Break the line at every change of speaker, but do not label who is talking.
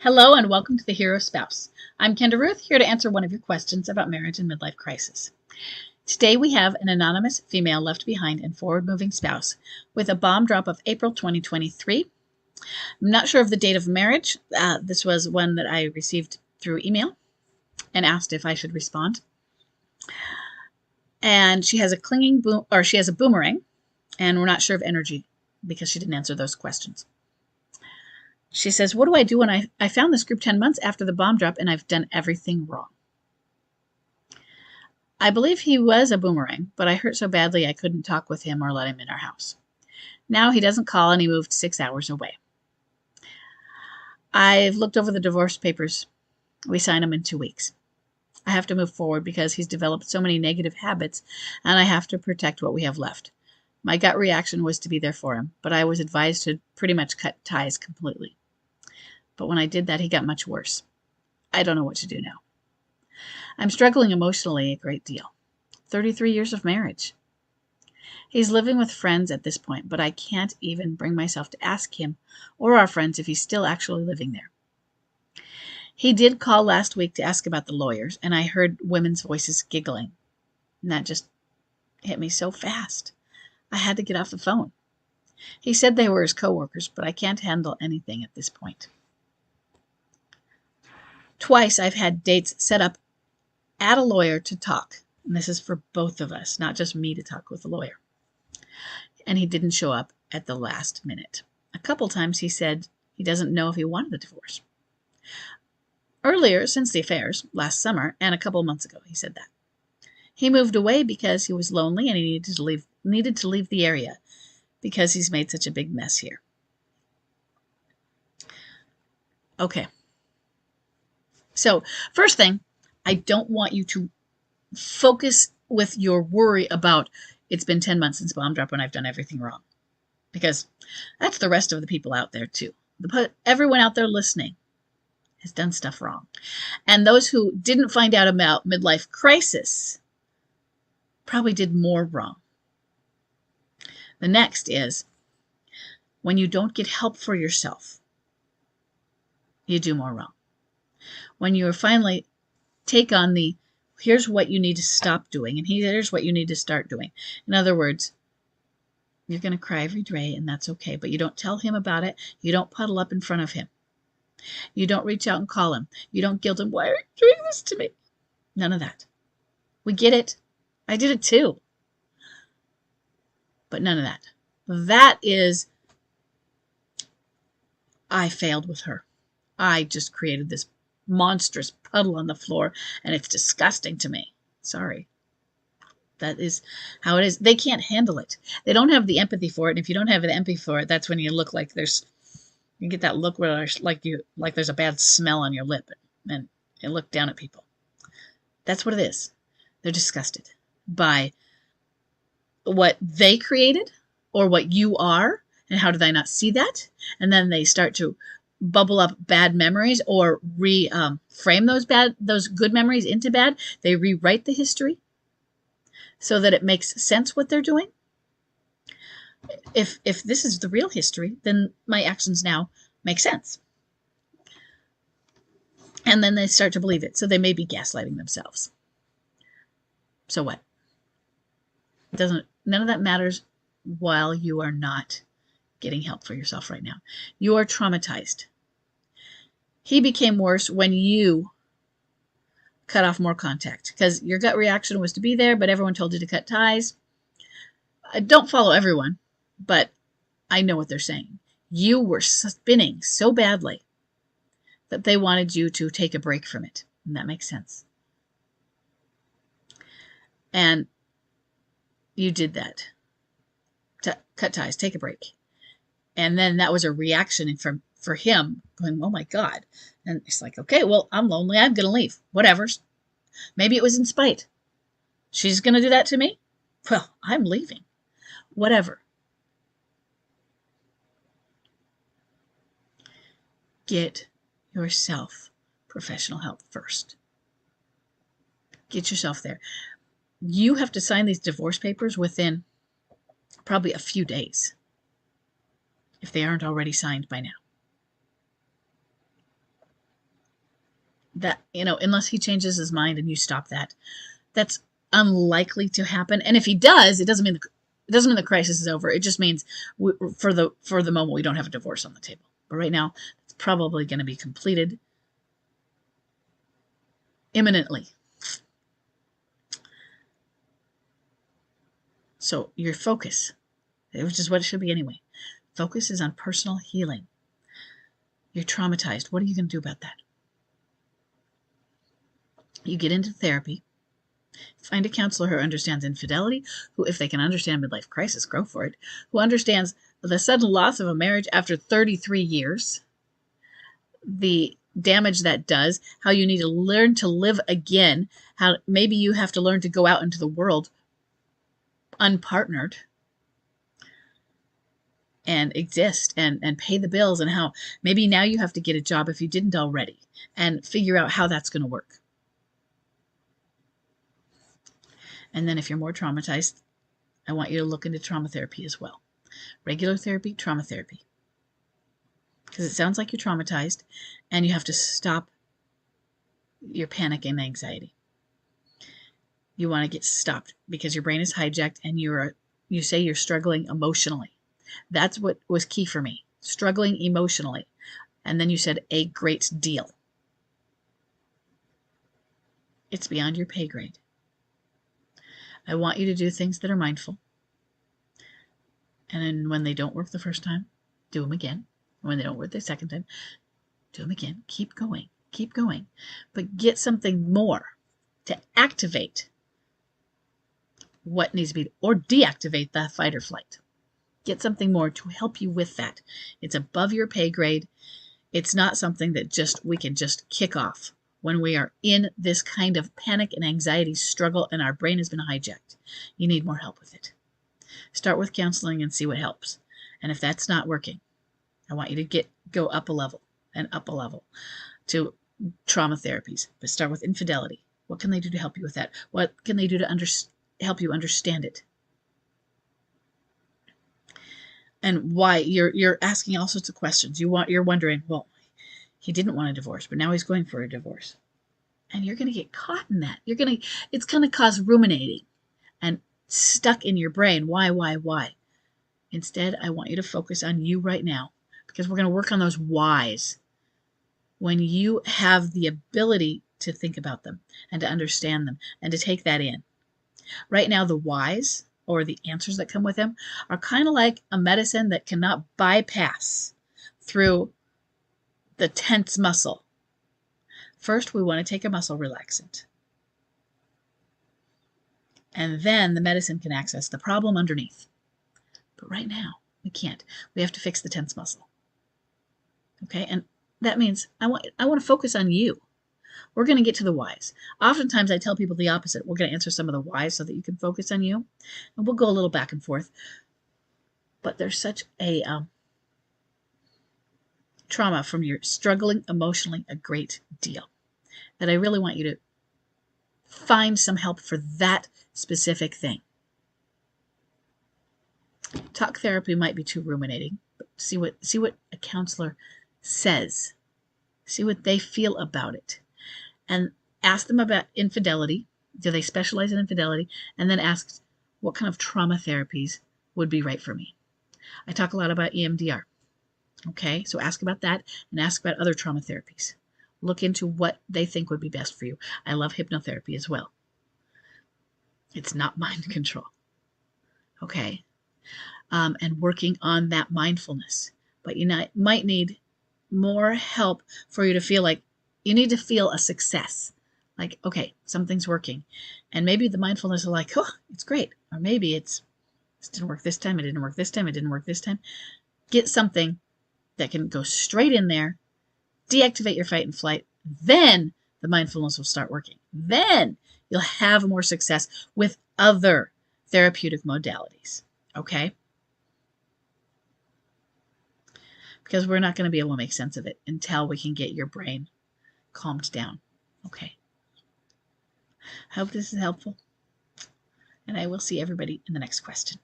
Hello and welcome to the Hero Spouse. I'm Kendra Ruth, here to answer one of your questions about marriage and midlife crisis. Today we have an anonymous female left behind and forward-moving spouse with a bomb drop of April 2023. I'm not sure of the date of marriage. This was one that I received through email and asked if I should respond. And she has a boomerang, and we're not sure of energy because she didn't answer those questions. She says, what do I do when I found this group 10 months after the bomb drop and I've done everything wrong? I believe he was a boomerang, but I hurt so badly I couldn't talk with him or let him in our house. Now he doesn't call and he moved 6 hours away. I've looked over the divorce papers. We sign them in 2 weeks. I have to move forward because he's developed so many negative habits and I have to protect what we have left. My gut reaction was to be there for him, but I was advised to pretty much cut ties completely. But when I did that, he got much worse. I don't know what to do now. I'm struggling emotionally a great deal. 33 years of marriage. He's living with friends at this point, but I can't even bring myself to ask him or our friends if he's still actually living there. He did call last week to ask about the lawyers, and I heard women's voices giggling. And that just hit me so fast. I had to get off the phone. He said they were his coworkers, but I can't handle anything at this point. Twice I've had dates set up at a lawyer to talk. And this is for both of us, not just me to talk with a lawyer. And he didn't show up at the last minute. A couple times he said he doesn't know if he wanted a divorce. Earlier, since the affairs, last summer, and a couple months ago, he said that. He moved away because he was lonely and he needed to leave the area because he's made such a big mess here. Okay. So, first thing, I don't want you to focus with your worry about it's been 10 months since bomb drop and I've done everything wrong. Because that's the rest of the people out there too. Everyone out there listening has done stuff wrong. And those who didn't find out about midlife crisis probably did more wrong. The next is when you don't get help for yourself, you do more wrong. When you finally take on here's what you need to stop doing, and here's what you need to start doing. In other words, you're going to cry every day, and that's okay, but you don't tell him about it. You don't puddle up in front of him. You don't reach out and call him. You don't guilt him. Why are you doing this to me? None of that. We get it. I did it too. But none of that. That is, I failed with her. I just created this monstrous puddle on the floor, and it's disgusting to me. Sorry. That is how it is. They can't handle it. They don't have the empathy for it. And if you don't have the empathy for it, that's when you look like you get that look where like there's a bad smell on your lip, and you look down at people. That's what it is. They're disgusted by what they created or what you are, and how did I not see that? And then they start to bubble up bad memories or frame those good memories into bad. They rewrite the history so that it makes sense what they're doing. If this is the real history, then my actions now make sense. And then they start to believe it. So they may be gaslighting themselves. So what? None of that matters while you are not getting help for yourself right now. You are traumatized. He became worse when you cut off more contact because your gut reaction was to be there, but everyone told you to cut ties. I don't follow everyone, but I know what they're saying. You were spinning so badly that they wanted you to take a break from it. And that makes sense. And you did that. Cut ties, take a break. And then that was a reaction for him going, oh my God. And it's like, okay, well, I'm lonely. I'm going to leave. Whatever. Maybe it was in spite. She's going to do that to me? Well, I'm leaving. Whatever. Get yourself professional help first. Get yourself there. You have to sign these divorce papers within probably a few days, if they aren't already signed by now. that, unless he changes his mind and you stop that, that's unlikely to happen. And if he does, it doesn't mean the crisis is over. It just means for the moment we don't have a divorce on the table. But right now, it's probably going to be completed imminently. So your focus, which is what it should be anyway, focus is on personal healing. You're traumatized. What are you going to do about that? You get into therapy. Find a counselor who understands infidelity, who, if they can understand midlife crisis, go for it, who understands the sudden loss of a marriage after 33 years, the damage that does, how you need to learn to live again, how maybe you have to learn to go out into the world unpartnered and exist and pay the bills, and how maybe now you have to get a job if you didn't already and figure out how that's going to work. And then if you're more traumatized, I want you to look into trauma therapy as well. Regular therapy, trauma therapy. Because it sounds like you're traumatized and you have to stop your panic and anxiety. You want to get stopped because your brain is hijacked and you say you're struggling emotionally. That's what was key for me. Struggling emotionally. And then you said a great deal. It's beyond your pay grade. I want you to do things that are mindful. And then when they don't work the first time, do them again. And when they don't work the second time, do them again. Keep going. Keep going. But get something more to activate what needs to be, or deactivate the fight or flight. Get something more to help you with that. It's above your pay grade. It's not something that we can just kick off when we are in this kind of panic and anxiety struggle and our brain has been hijacked. You need more help with it. Start with counseling and see what helps. And if that's not working, I want you to go up a level to trauma therapies. But start with infidelity. What can they do to help you with that? What can they do to help you understand it? And why you're asking all sorts of questions. You're wondering, well, he didn't want a divorce, but now he's going for a divorce. And you're going to get caught in that. It's going to cause ruminating and stuck in your brain. Why? Instead, I want you to focus on you right now, because we're going to work on those whys. When you have the ability to think about them and to understand them and to take that in. Right now, the whys, or the answers that come with them, are kind of like a medicine that cannot bypass through the tense muscle. First, we want to take a muscle relaxant. And then the medicine can access the problem underneath. But right now, we can't. We have to fix the tense muscle. Okay? And that means I want to focus on you. We're going to get to the whys. Oftentimes, I tell people the opposite. We're going to answer some of the whys so that you can focus on you. And we'll go a little back and forth. But there's such a trauma from your struggling emotionally a great deal that I really want you to find some help for that specific thing. Talk therapy might be too ruminating, but see what a counselor says. See what they feel about it. And ask them about infidelity. Do they specialize in infidelity? And then ask what kind of trauma therapies would be right for me. I talk a lot about EMDR. Okay, so ask about that and ask about other trauma therapies. Look into what they think would be best for you. I love hypnotherapy as well. It's not mind control. Okay, and working on that mindfulness. But you might need more help for you to feel like you need to feel a success. Like, okay, something's working. And maybe the mindfulness is like, oh, it's great. Or maybe it didn't work this time, it didn't work this time, it didn't work this time. Get something that can go straight in there, deactivate your fight and flight, then the mindfulness will start working. Then you'll have more success with other therapeutic modalities, okay? Because we're not going to be able to make sense of it until we can get your brain calmed down, okay? I hope this is helpful, and I will see everybody in the next question.